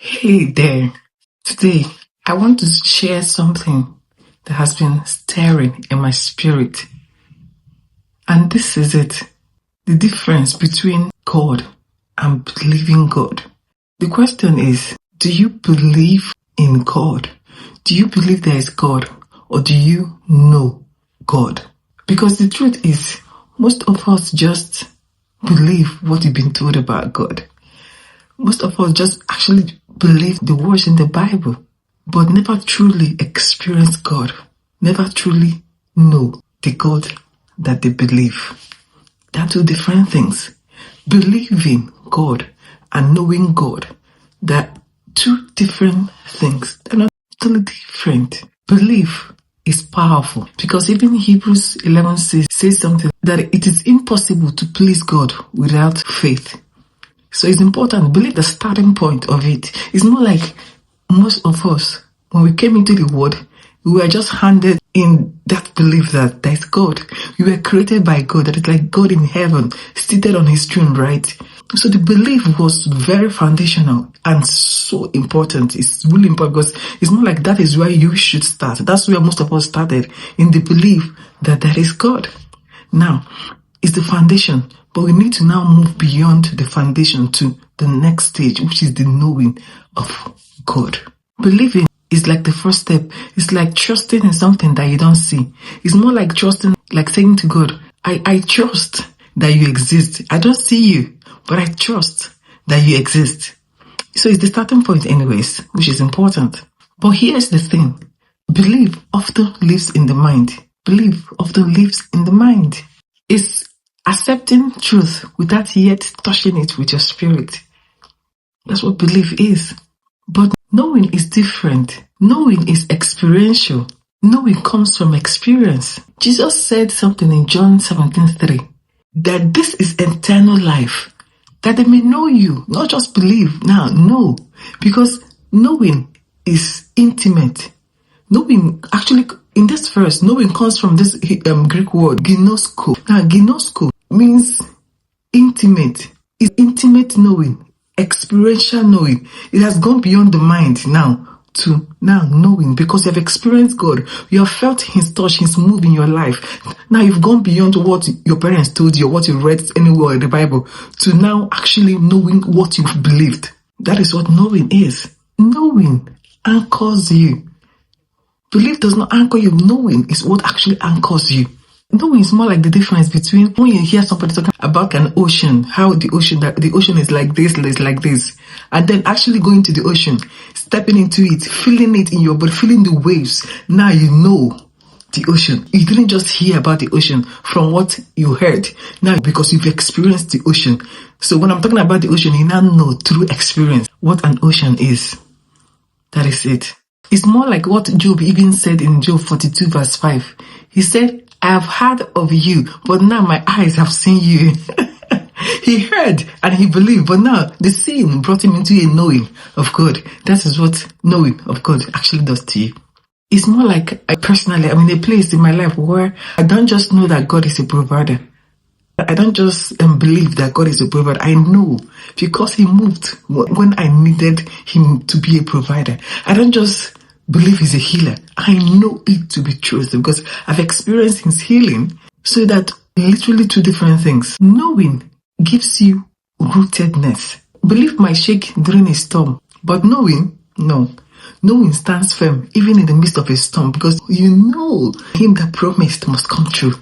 Hey there. Today, I want to share something that has been stirring in my spirit. And this is it. The difference between God and believing God. The question is, do you believe in God? Do you believe there is God? Or do you know God? Because the truth is, most of us just believe what we've been told about God. Most of us just actually believe the words in the Bible, but never truly experience God, never truly know the God that they believe. They're two different things. Believing God and knowing God, they're two different things. They're not totally different. Belief is powerful because even Hebrews 11 says something that it is impossible to please God without faith. So it's important. Believe the starting point of it. It's not like most of us, when we came into the world, we were just handed in that belief that there is God. We were created by God. That is like God in heaven, seated on his throne, right? So the belief was very foundational and so important. It's really important because it's not like that is where you should start. That's where most of us started, in the belief that there is God. Now, it's the foundation. But we need to now move beyond the foundation to the next stage, which is the knowing of God. Believing is like the first step. It's like trusting in something that you don't see. It's more like trusting, like saying to God, I trust that you exist. I don't see you, but I trust that you exist. So it's the starting point anyways, which is important. But here's the thing. Belief often lives in the mind. Belief often lives in the mind. It's accepting truth without yet touching it with your spirit. That's what belief is. But knowing is different. Knowing is experiential. Knowing comes from experience. Jesus said something in John 17:3, that this is eternal life, that they may know you, not just believe. Now, know. Because knowing is intimate. Knowing, actually, in this verse, knowing comes from this Greek word, GINOSKO. Now, GINOSKO means intimate. It's intimate knowing, experiential knowing. It has gone beyond the mind now to now knowing, because you have experienced God. You have felt his touch, his move in your life. Now you've gone beyond what your parents told you or what you read anywhere in the Bible to now actually knowing what you've believed. That is what knowing is. Knowing anchors you. Belief does not anchor you. Knowing is what actually anchors you. Knowing is more like the difference between when you hear somebody talking about an ocean, how the ocean is like this, and then actually going to the ocean, stepping into it, feeling it in your body, feeling the waves. Now you know the ocean. You didn't just hear about the ocean from what you heard. Now, because you've experienced the ocean. So when I'm talking about the ocean, you now know through experience what an ocean is. That is it. It's more like what Job even said in Job 42 verse 5. He said, I have heard of you, but now my eyes have seen you. He heard and he believed, but now the seeing brought him into a knowing of God. That is what knowing of God actually does to you. It's more like, I'm in a place in my life where I don't just know that God is a provider. I don't just believe that God is a provider. I know because he moved when I needed him to be a provider. I don't just believe he's a healer. I know it to be true because I've experienced his healing. So that literally two different things. Knowing gives you rootedness. Belief might shake during a storm, but knowing, no. Knowing stands firm even in the midst of a storm because you know him that promised must come true.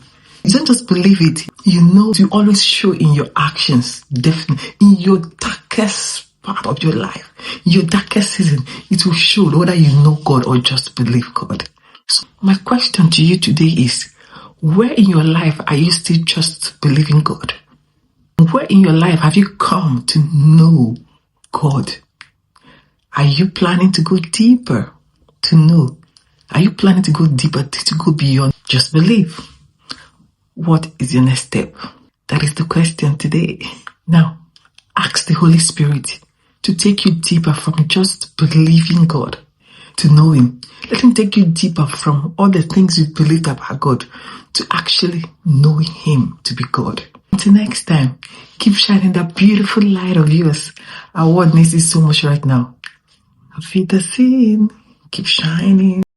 You don't just believe it, you know you always show in your actions, definitely in your darkest part of your life, your darkest season, it will show whether you know God or just believe God. So my question to you today is, where in your life are you still just believing God? Where in your life have you come to know God? Are you planning to go deeper to know? Are you planning to go deeper, to go beyond just believe? What is your next step? That is the question today. Now, ask the Holy Spirit to take you deeper from just believing God to know him. Let him take you deeper from all the things you believed about God to actually knowing him to be God. Until next time, keep shining that beautiful light of yours. Our world needs it so much right now. Auf Wiedersehen. Keep shining.